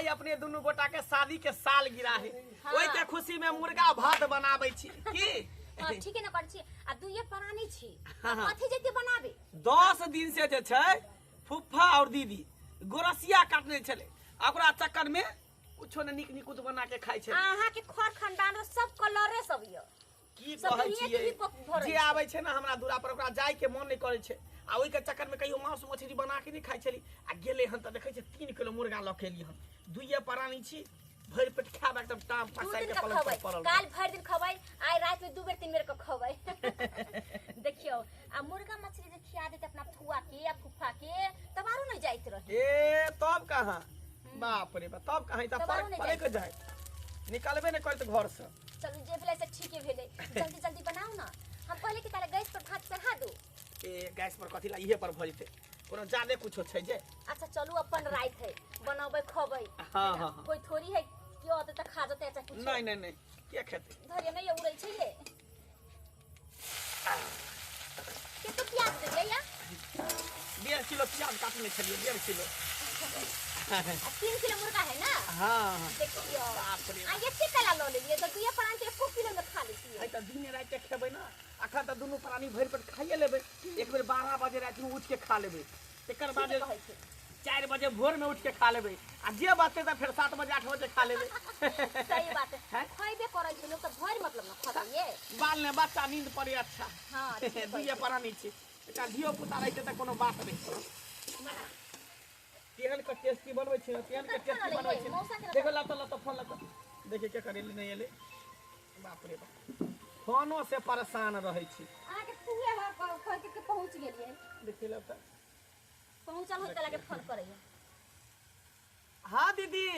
आई अपने दुनू गोटा के शादी के साल गिरा है ओई के खुशी में मुर्गा भात बनाबै छी की ठीक है ना कर छी आ दुइये परानी छी कथि जेते बनाबे 10 दिन से जे छै फुफ्फा और दीदी गोरसिया काटने छले ओकरा चक्कर में कुछो ने निक निकुत बना के खाइ छै आहा के खर खंडान सब कलरे सब य की कहै छियै जे आबै छै ना हमरा दूरा पर ओकरा जाय के मन नै करै छै आ ओइ के चक्कर में कहियो मांस मछली बना के नै खाइ छली आ गेले हन त देखै छै 3 किलो मुर्गा ल के एली हन दुइये परानी छी भरि पेट खाब एकदम टाम फसाई के पलंग पर पड़ल काल भरि दिन खबै आइ रात में 2 बेर 3 बेर के खबै देखियो आ मुर्गा मछली जे खिया देते अपना फुआ के या फुफा के तब आरो नै जाइत रहे ए तब कहां बाप रे बाप तब कहां त पड़े के जाय निकालबे नै करत घर से चलू जे भेलै से ठीके भेलै जल्दी जल्दी बनाओ ना हम पहले के ताले गैस पर भात चढ़ा दो ए गैस पर कथि ला इहे पर भ जते कोनो जाने कुछो छै जे अच्छा चलू अपन रात है बनाबै खबै हां कोई थोड़ी है क्यों आते त खा जते अच्छा कुछ नहीं के खेते धरिया नहीं उड़ै छै ये के तो प्याज दे ले या 1.5 किलो प्याज काटने छलिए 1.5 किलो 3 किलो मुर्गा है ना हां देखियो बाप रे आ ये चिकला लो लेलिए तो दुइये परान के 1 किलो में खा लेती है त दिन रात खेबै ना अखन त दुनू प्राणी भरि पेट खाइए लेबै एक बेर 12 बजे रात में उठ के खा लेबै तकर बाद 4 बजे भोर में उठ के खा लेबै आ जे बाते त फिर 7 बजे 8 बजे खा लेबै सही बात है खइबे करै छै लोग त भरि मतलब ना खइए बाल ने बच्चा नींद पड़े अच्छा हां दुइये प्राणी छी एकटा धियो पुता रहै छै त कोनो बात नै तेल का टेस्टी बनबै छै तेल के टेस्टी बनबै छै देखो ला तो फोन ला तो देखिए क्या करे नहीं एले बाप रे बाप फोनो से परेशान रहै छी आ के तुए कह के पहुंच गेलिए देखिए ला तो पहुंचल हो त लगे फोन करैया हां दीदी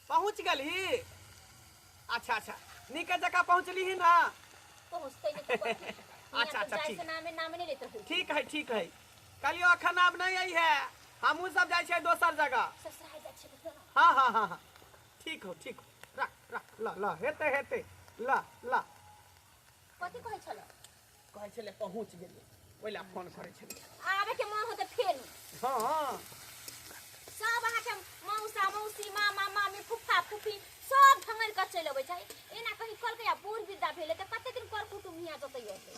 पहुंच गेली अच्छा निके जगह पहुंचली ही ना पहुंचते नहीं अच्छा ठीक नाम नहीं लेते हो ठीक है कलियो अखन आब नहीं आई है हमहू सब जाय छै दोसर जगह ससुराल जाय छै हां ठीक हो रख ला हेते ला कथि कहै छले पहुंच गेली ओइला फोन करे छले आबे के मन होते फेर हां सब अहाँ के मौसी मामा मामी फुफा फुफी सब भंगल के चल अबै छै एना कहि कल के बूढ़ विदा भेले त कते दिन कर कुटुम हिया जतै होते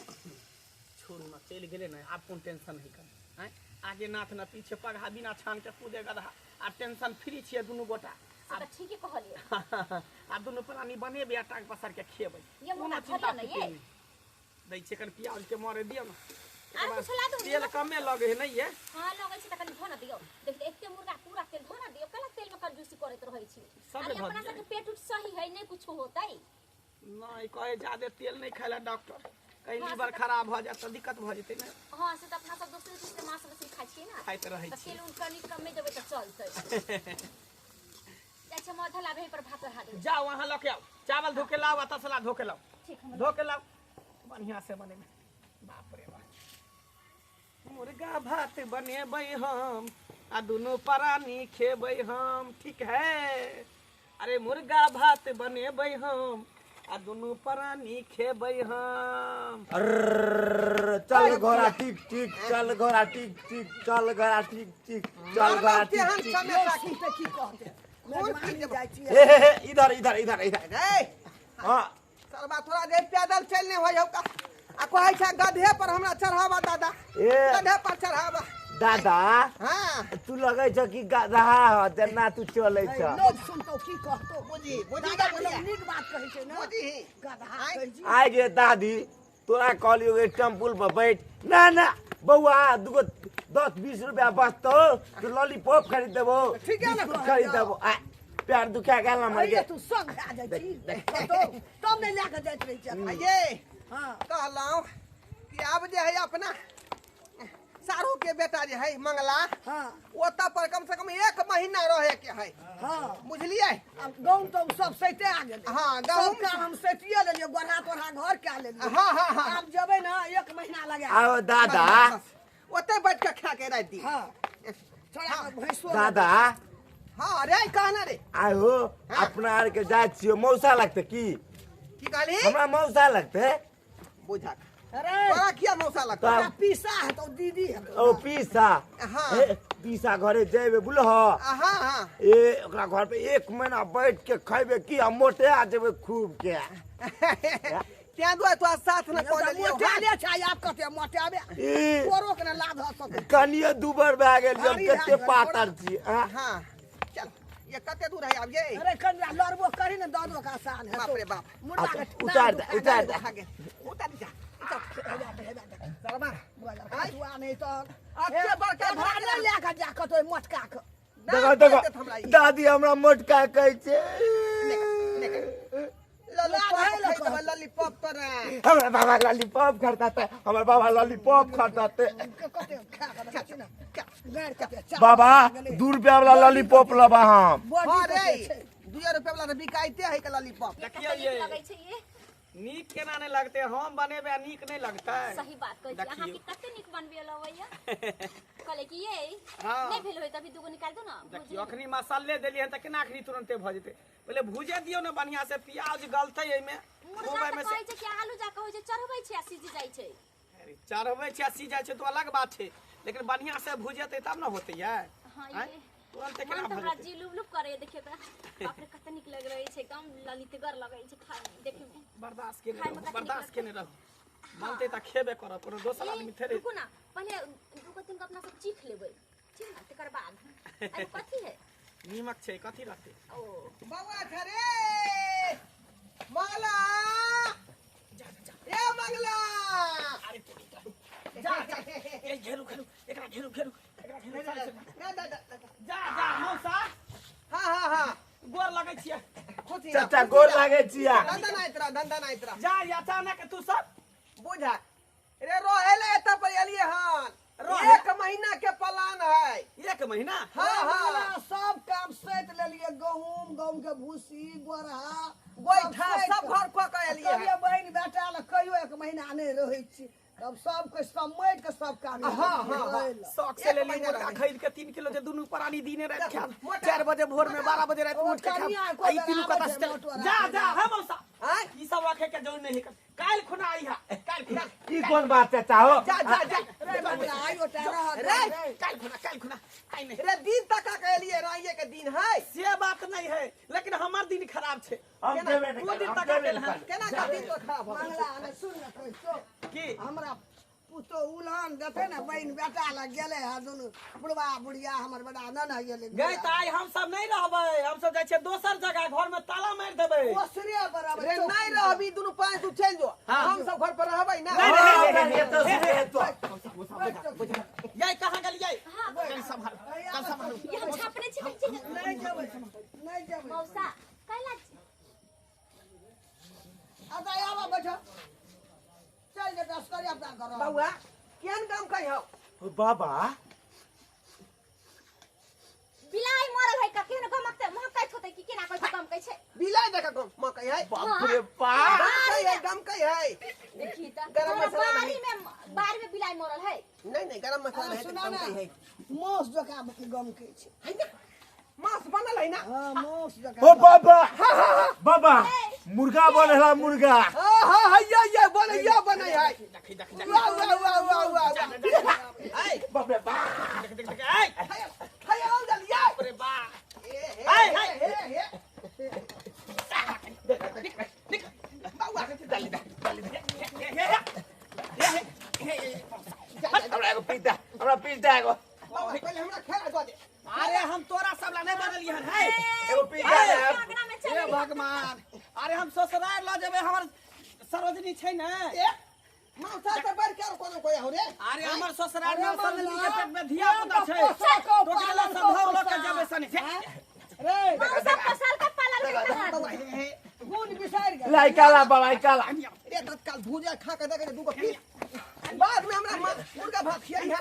छोड़ ना चल गेले ना आप कौन टेंशन नहीं कर हैं आगे नाथ ना पीछे पगहा बिना छान के कूदे गधा आ टेंशन फ्री छिए दुनु गोटा आ ठीक कहलिए आ दुनु प्राणी बनेबे आ टांग पसार के खेबै ये मोना चिंता नहीं है दै छै कन प्याज के मारे दियो ना आ कुछ ला दो तेल कमे लगे है नहीं है हां लगे छै त कनी धोना दियो देख एते मुर्गा पूरा तेल धोना दियो कला तेल में कंजूसी करत रहै छी सब अपना सब के पेट उठ सही है नहीं कुछ होतै नहीं कहे ज्यादा तेल नहीं खाइला डॉक्टर कहीं लीवर खराब भ जात त दिक्कत भ जेतै ना हां से त अपना सब दूसरे चीज के मांस मछली खाइ छी ना खाइत रहै छी तेल उनका नी कम में देबै त चलतै अच्छा मधल आबे पर भात रहा दे जाओ वहां लके आओ चावल धो के लाओ आ तसला धो के लाओ ठीक हम धो के लाओ बढ़िया से बने में बाप रे बाप मुर्गा भात बनेबै हम आ दुनु प्राणी खेबै हम ठीक है अरे मुर्गा भात बनेबै हम आ दुनु प्राणी खेबै हम चल घोड़ा टिक चल घोड़ा टिक चल घोड़ा टिक चल घोड़ा टिक इधर हां सरबा थोड़ा देर पैदल चलने हो जाओ का आ कहै छै गधे पर हमरा चढ़ावा दादा गधे पर चढ़ावा दादा हां तू लगै छ कि गधा ह जेना तू चलै छ लोग सुनतो की कहतो बुझी नीक बात कहै छै ना बुझी गधा कहै छी आइ गे दादी तोरा कहलियो ए टेम्पुल पर बैठ ना बौआ दुगो 10-20 रुपया बचतो तो लॉलीपॉप खरीद देबो ठीक है ना खरीद देबो पैर दुखा गेल हमर गे तू संग आ जाय छी तो तब नहीं लेके जाइत रही छै ये हां कहलौ कि अब जे है अपना सारू के बेटा जे है मंगला हां ओता पर कम से कम 1 महीना रहे के है हां बुझलिए अब गांव तो सब सैते आ गेल हां गांव का हम सैतिए लेलिए गोरा तोरा घर के लेलिए हां अब जबे ना 1 महीना लगे आओ दादा ओते बैठ के खा के रात दी हां छोड़ा भैंसो दादा हां रे कहना रे आहो अपना आर के जाय छियो मौसा लगते की कहली हमरा मौसा लगते बुझा अरे बड़ा किया मौसा लगता है पीसा है तो दीदी है ओ पीसा हां तीसा घरे जेबे बुझल हाँ हाँ ए ओकरा घर पे 1 महीना बैठ के खैबे की हम मोटे आ जेबे खूब के क्या दुआ तो साथ न कर लियो मोटाले छै आप कते मोटाबे ए पोरो के लाभ ह सके कनिए दुबर भए गेल हम कते पातर छी हाँ चल ये कते दूर है अब ये अरे कन्या लड़बो करी न दादो का आसान है बाप रे बाप मुर्दा के उतार दे उतार दे आगे उतार जा सरमा हुआ नहीं तो अच्छे बड़का भाड़े लेके जा कतो मोटका के देखो देखो दादी हमरा मोटका कहै छै लॉलीपॉप पर हमरा बाबा लॉलीपॉप खाता था हमरा बाबा लॉलीपॉप खाता थे कते खा के ना गाड़ कते बाबा 2 रुपया वाला लॉलीपॉप लबा हम अरे 2 रुपया वाला बिकाइते है के लॉलीपॉप देखिए ये लगै छै ये नीक केना नहीं लगते हम बनेबे नीक नहीं लगता है सही बात कहै छी अहाँ के कते नीक बनबे लवैया कहले कि ये हाँ। नहीं भेल होय तभी दुगो निकाल दो ना देखिए अखनी मसाले देलिए त केना अखनी तुरंते भ जेते पहले भूजे दियो ना बढ़िया से प्याज गलतै एमे मुर्गा त कहै छै कि आलू जा कहै छै चढ़बै छै आ सीझ जाइ छै अरे चढ़बै छै सीझ जाइ छै तो अलग बात छै लेकिन बढ़िया से भूजेते तब ना होते है हां हैं? ये तुरंते मन केना तो भ हमरा जेते जी लुब लुब करे देखिए त बाप रे कते नीक लग रहै छै एकदम ललितगर लगै छै खाए में देखे में बर्दाश्त के खाए में कते बर्दाश्त नीक के नहीं रहो बनते त खेबे करब कोनो दोसर आदमी थेरे रुकू ना पहले दुगो तीन को अपना सब चीख लेबै ठीक ना तकर बाद अरे कथी है नीमक छै कथी रहते ओ बाबा खरे मंगला ए मंगला अरे जा जा ए घेरू घेरू एकरा घेरू घेरू एकरा घेरू जा जा मौसा हाँ हाँ हाँ गोर लगै छियै खुशी चाचा गोर लागे छिया धंधा नहीं तेरा जा या अचानक तू सब बुझा रे रोहेले एत पर एलिए हन रोहे? 1 महीना के प्लान है 1 महीना हाँ हाँ सब काम सैत लेलिए गहूम गहूम के भूसी गोरहा गोइठा सब घर को के एलिए कहियो बहन बेटा ल कहियो 1 महीना नहीं रहै छी तब सब के समैट के सब काम हाँ, हाँ। शौक से ले 1 ली महीना मुर्गा रहै। खरीद के 3 किलो जे दुनू प्राणी दिने रात खा मोटा। 4 बजे भोर में 12 बजे रात में उठ के कनिया खा को हाँ, आई तीनों बराबर कथा छै, तो मोटवा जा राखै जा हाँ। है मौसा हैं? ई सब रखे के जरूर नहीं है काल खुना आई है काल खुना ई कोन बात चाचा हो जा जा जा रे बंदा आइयो टारा रे काल खुना आई नहीं रे दिन तक के एलिए राइए के दिन है से बात नहीं है लेकिन हमार दिन खराब छे हम देबे नहीं दू दिन हम तक देबे आकेल नहीं हैं केना का दिन तो खराब हो मंगला ने सुन न कहै छो की हमरा पुतो उलहन देते ना बहन बेटा लग गेले है दुनू बुढ़वा बुढ़िया हमर बड़ा नन है गेले गए ताई हम सब नहीं रहबै हम सब जाय छै दोसर जगह घर में ताला मार देबै ओसरे बराबर रे नहीं रहबी दुनू पांच तू चल जो हम सब घर पर रहबै ना ये तो सुने तो ये कहां गेलियै हां कल संभाल ये हम छापने छी नहीं जेबै मौसा कैला अब आवा बैठो चल जे दस्करी अपना करो बउआ केहन काम कहि हो बाबा बिलाई मरल है का केहन गमकते महकैत होतै कि केना कहै काम कहै छै बिलाई देखा को म कहि है बाप रे बाप कहि है गम कहि है देखी त गरम मसाला बारी में बिलाई मरल है नहीं नहीं गरम मसाला है सुना गम ना कहि है मौस जका गम के छै है ना मांस बनल है ना हां मौस जका ओ बाबा बाबा मुर्गा बनला मुर्गा हां हां हैया ये बने है देखी देख वाह वाह वाह वाह है बाप रे बाप देख ए है आउ जलिए अरे बा बउआ हमरा एगो पिज्जा एगो बउआ पहले हमरा खेला दो दे अरे हम तोरा सब ला नहीं बदलिए हन है एगो पिज्जा लगना में हे चले भगवान अरे हम ससुराल ल जेबै हमर सरोजनी छै ने मौसा से बढ़ के कोनो कोई हो रे अरे हमर ससुराल में सरोजनी के पेट में धिया पुता छै टोकला सब धौ ल के जेबै सनी रे मौसा फसल का पालन करता बउआ गुण बिसार गेल लाई काला बाबा काला रे तत्काल भूजा खा के देखे दूगो पी बाद में हमरा मुर्गा भात खियाई है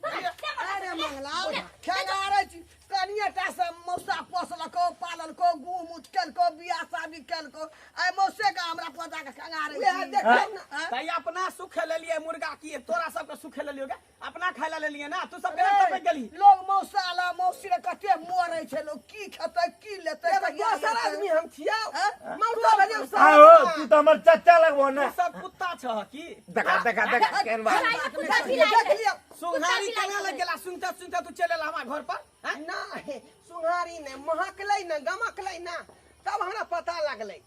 अरे मंगला खेगारे छी कनिया टा से मौसा पोसलको पाललको गुम उठलको बियाह शादी केलको आई मौसे का हमरा पता के खंगारे ले देख ना तई अपना सुख ले लिए मुर्गा की तोरा सब के सुख ले लियोगे अपना खाइला ले लिए ना तू सब केना तब गेली लोग मौसा ला मौसी रे कते मरे छै लोग की खेतै की लेतै ये दोसर आदमी हम छिया मौसा भेजे आओ तू तो हमर चाचा लगबो ना तू सब कुत्ता छ की देखा केन बात देख लिया सुंघारी केना लग गेला सुनते सुनते तू चले महकलै ना गमकलै ना तब हमरा पता लगलै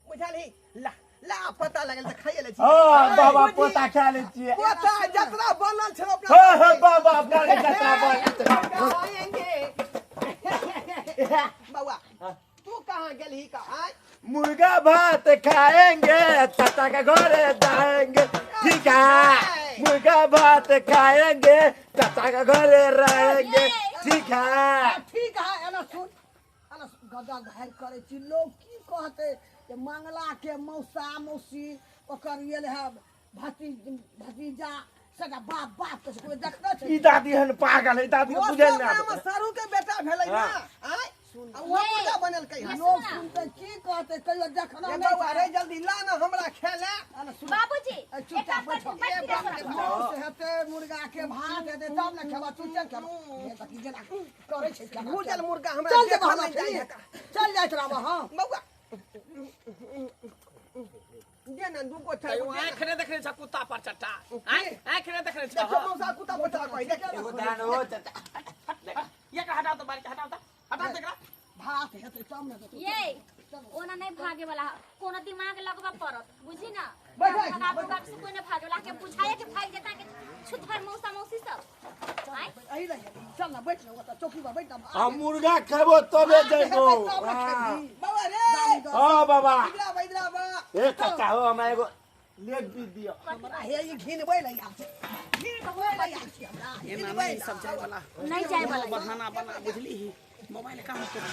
बुझलही ला ला पता लगल त खाइए ले छी हाँ बाबा पोता खा ले छिए पोता जतरा बनल छौ अपना हाँ हाँ बाबा अपना के जतरा बन खाएंगे बाबा तू कहाँ गेलही का आय मुर्गा भात खाएंगे चाचा के घरे जाएंगे ठीक है मुर्गा भात खाएंगे चाचा के घरे रहेंगे ठीक है ठीक है एना सुन गदा घायल करे छी लोग की कहते जे मंगला के मौसा मौसी ओकर येल है भतीजा सदा बाप बाप के कोई देखना छै ई दादी हन पागल है दादी को बुझल ना सरू के बेटा भेलै ना आय वो पूजा बनल कहिया लोग सुनते की कहते कहियो देखना ये नहीं बउआ रे जल्दी ला ना हमरा खेले बाबूजी चुप चाप बैठो मौस हेते मुर्गा के भात हेते तब ना खेबा तू चल खेबा ये तक जेना करे छै भूजल मुर्गा हमरा चल देखा जा नहीं जाइए चल जाइत रहबा हां बउआ जे ना दुगो छै आँख नहीं देख रहे छ कुत्ता पर चट्टा आँख नहीं देख रहे छ देखो मौसा कुत्ता बचा कोई देख एगो दान हो चाचा ये का हटाओ तो बारी हटाओ तो हटाओ देखरा भात हेते तब ना ये ओना नहीं भागे वाला कोनो दिमाग लगवा पड़त बुझी ना बैठ, बाबू से कोई नहीं भागे वाला के बुझाए के भाग जेता के छुथर मौसा मौसी सब आय आई रह चल ना बैठ ना चौकी पर बैठ ना हम मुर्गा खेबो तबे जइबो हां बाबा रे हां बाबा इधरा बा ए चाचा हो हमरा एगो लेग पीस दियो हमरा हे ई घिनबै ल यार घिनबै ल यार छी हमरा ये ना नहीं सब जाए वाला नहीं जाए वाला बहाना बना बुझली ही मोबाइल काम कर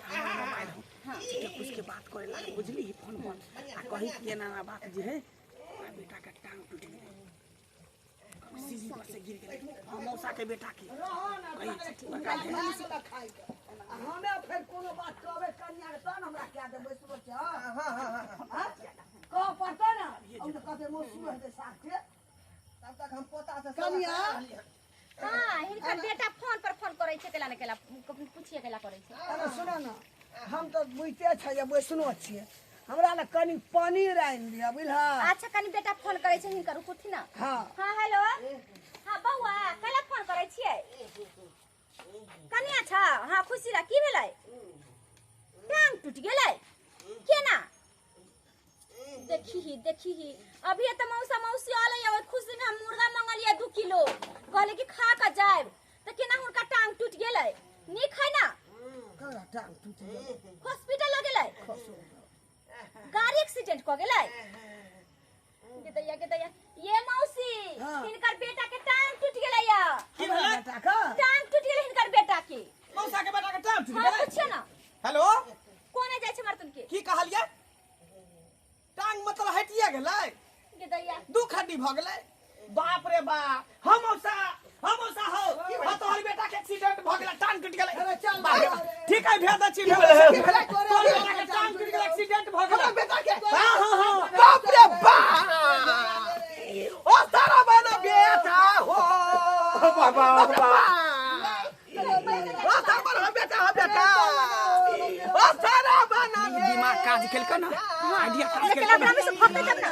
मोबाइल कुछ के बात करे ला बुझली ही फोन फोन आ कही कि ना बात जे है बेटा का टांग टूट गया सीधी पर से गिर गया मौसा के बेटा के हमे फिर कोनो बात कहबे कन्या के तन हमरा क्या देबै सुबह से हां कह पड़ता ना हम तो कहते मौसू है साथ के तब तक हम पोता से कन्या हां हिनकर बेटा फोन पर फोन करे छै केला ने केला पूछिए केला करे छै अरे सुनो ना हम तो बुझते छै जे बैसनो छिए हमरा ले कनी पानी राइन दिया बुझला अच्छा कनी बेटा फोन करे छै हिनकर कुथी ना हां हां हेलो हां बौआ केला फोन करे छियै कनिया छ हां खुशी रा की भेलै टांग टूट गेलै केना देखी ही अभी त मौसा मौसी आले अब खुशी में हम मुर्गा मंगलिए 2 किलो कहले कि खा के जाएब त केना हुनका टांग टूट गेलै नीक है ना करा टांग टूट गेलै हॉस्पिटल ल गेलै गाड़ी एक्सीडेंट क गेलै के दैया ये मौसी हिनकर बेटा के टांग टूट गेलै या की भेलै बेटा का टांग टूट गेलै हिनकर बेटा के मौसा के बेटा के टांग टूट हां गेलै पूछिए ना हेलो कोने जाय छै मर्तन के की कहलिए टांग मतलब हटिए गेलै के दैया दू खड्डी भ गेलै बाप रे बाप हम मौसा हो तोहर बेटा के एक्सीडेंट भ गेलै टांग टूट गेलै बाप रे बाप। ठीक है भेज दै छी तोहर बेटा के टांग टूट गेलै एक्सीडेंट भ गेलै बेटा के हां बाप रे बाप ओ सारा बना बेटा हो बाबा बाबा ओ सारा बना बेटा हो बेटा ओ सारा बना दिमाग काज केलकै ना आइडिया काज लेकिन केलकै अपना में से भागते जब ना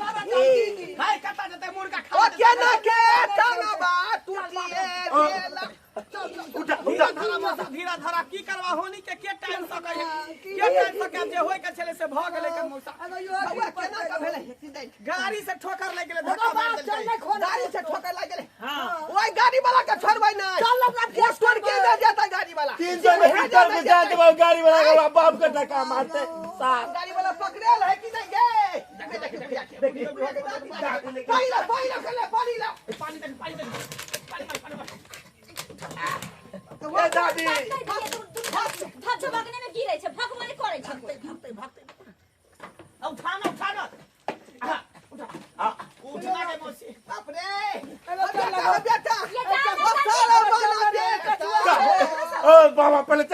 भागते हाय कता जते मुर्गा ओ खा केना के टांगा बा टूटिए गेला धीरा धरा मौसा धीरा धरा की करवा होनी के टाइम सके के टाइम सके जे होय के छले से भ गेलै के मौसा बाबा केना के भेलै एक्सीडेंट गाड़ी से ठोकर लग गेलै धक्का मार देलकै गाड़ी से ठोकर लग गेलै हां ओई गाड़ी वाला के छोड़बै नै चल अपना केस छोड़ के ले जाता गाड़ी वाला 300 मीटर में जा देबो गाड़ी वाला के बाप के धक्का मारते साफ गाड़ी वाला पकड़ेल है कि नहीं गे पानी ला पानी ला ए दादी धक भगने में गिरै छै भगवान करे छै उठाना उठा के मौसी बाप रे बेटा ओ बाबा पहले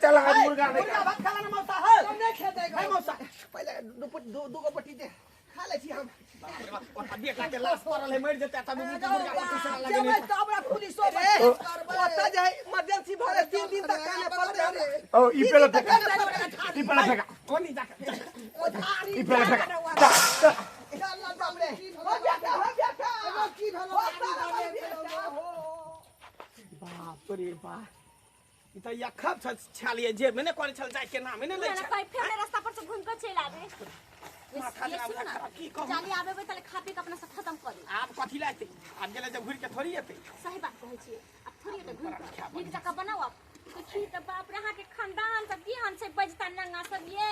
चला आज मुर्गा नहीं मुर्गा भात खाला ना मौसा है नहीं खेते है मौसा पहले दो को पट्टी दे खा ले छी हम बेटा के लाश पड़ल है मर जेते तब मुर्गा पर दूसरा लगे जेबै त हमरा पुलिस ओता जे इमरजेंसी भरे 3 दिन तक काने पड़ले रे ओ ई पहले फेंका कोनी जाके ई पहले फेंका चल बाप रे हो बेटा की भेलो बाप रे बाप ई त या खब छालिए जे मैंने करे छल जाय के नाम मैंने ले ना छ कहीं फेर रास्ता पर से घूम कर चल आवे माथा ये लगा सुन ना, खराब की कहूं जाली आवे बे तले खा पी के अपना सब खत्म कर दे आप कथी लाते आप गेले जब घुर के थोड़ी एते सही बात कहै छी अब थोड़ी तो घूम कर नीक जगह बनाओ आप देखी त बाप रे हां के खानदान सब बिहान से बजता नंगा सब ये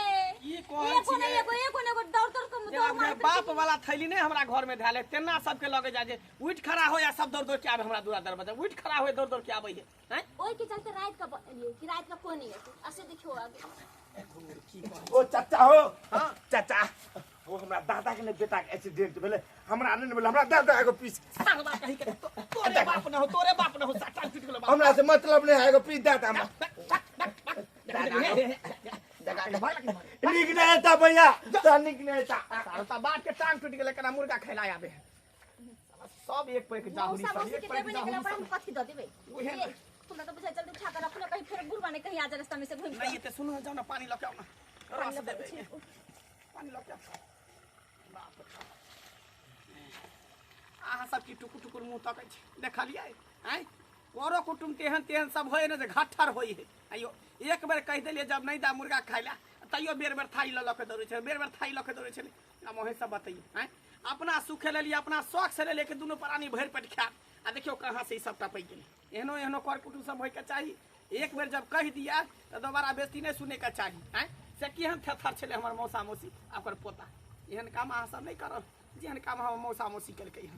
ई कोन एगो ने एगो दौड़ दौड़ के दौड़ मार बाप वाला थैली नहीं हमरा घर में धाले तेना सबके लगे जा जे उठ खड़ा हो या सब दौड़ दौड़ के आवे हमरा दूरा दरवाजा उठ खड़ा हो दौड़ दौड़ के आवे है हैं ओए के चलते रात का बनिए कि रात का कोई नहीं है ऐसे देखियो आगे ओ चाचा हो चाचा वो हमरा दादा के ने बेटा के एक्सीडेंट भेले हमरा नहीं भेले हमरा दादा एगो पीस संग बात कही के तोरे बाप न हो तोरे बाप न हो साटा टूट गेलो बाप हमरा से मतलब नहीं है एगो पीस दादा हमरा निक नहीं था भैया तो निक नहीं था सारा बात के टांग टूट गेले कना मुर्गा खैला आवे है सब एक पे के जाहुरी मौसा सब मौसी एक के पे देबे के नहीं जाहुरी हम कथी द देबे उहे ना। तुमने तो बुझा जल्दी उठा कर अपने कहीं फिर बुरबा नहीं कहीं आज रास्ता में से घूम नहीं ते सुनो जाओ ना पानी लके आओ ना रस देबे पानी लके आओ बाप रे आहा सब की टुकुर टुकुर मुंह तकै छै देखलियै हैं कोरो कुटुम तेहन तेहन सब होय ने जे घट्ठर होय है आइयो एक बेर कह देलिए जब नहीं दा मुर्गा खाइला तैयो बेर बेर थाई ल लके दौड़े छै बेर बेर थाई लके दौड़े छै ना मोहे सब बताइए हैं अपना सुखे ले लिए अपना शौक से ले लेके दोनों प्राणी भर पेट खा आ देखियो कहाँ से ई सबटा पै गेलै एहनो एहनो कर कुटुम सब होय के चाही एक बेर जब कह दिया तो दोबारा बेइज्जती नहीं सुने के चाही हैं से केहन थरथर छले हमर मौसा मौसी ओकर पोता एहन काम अहाँ सब नहीं करब जेहन काम हम मौसा मौसी केलकै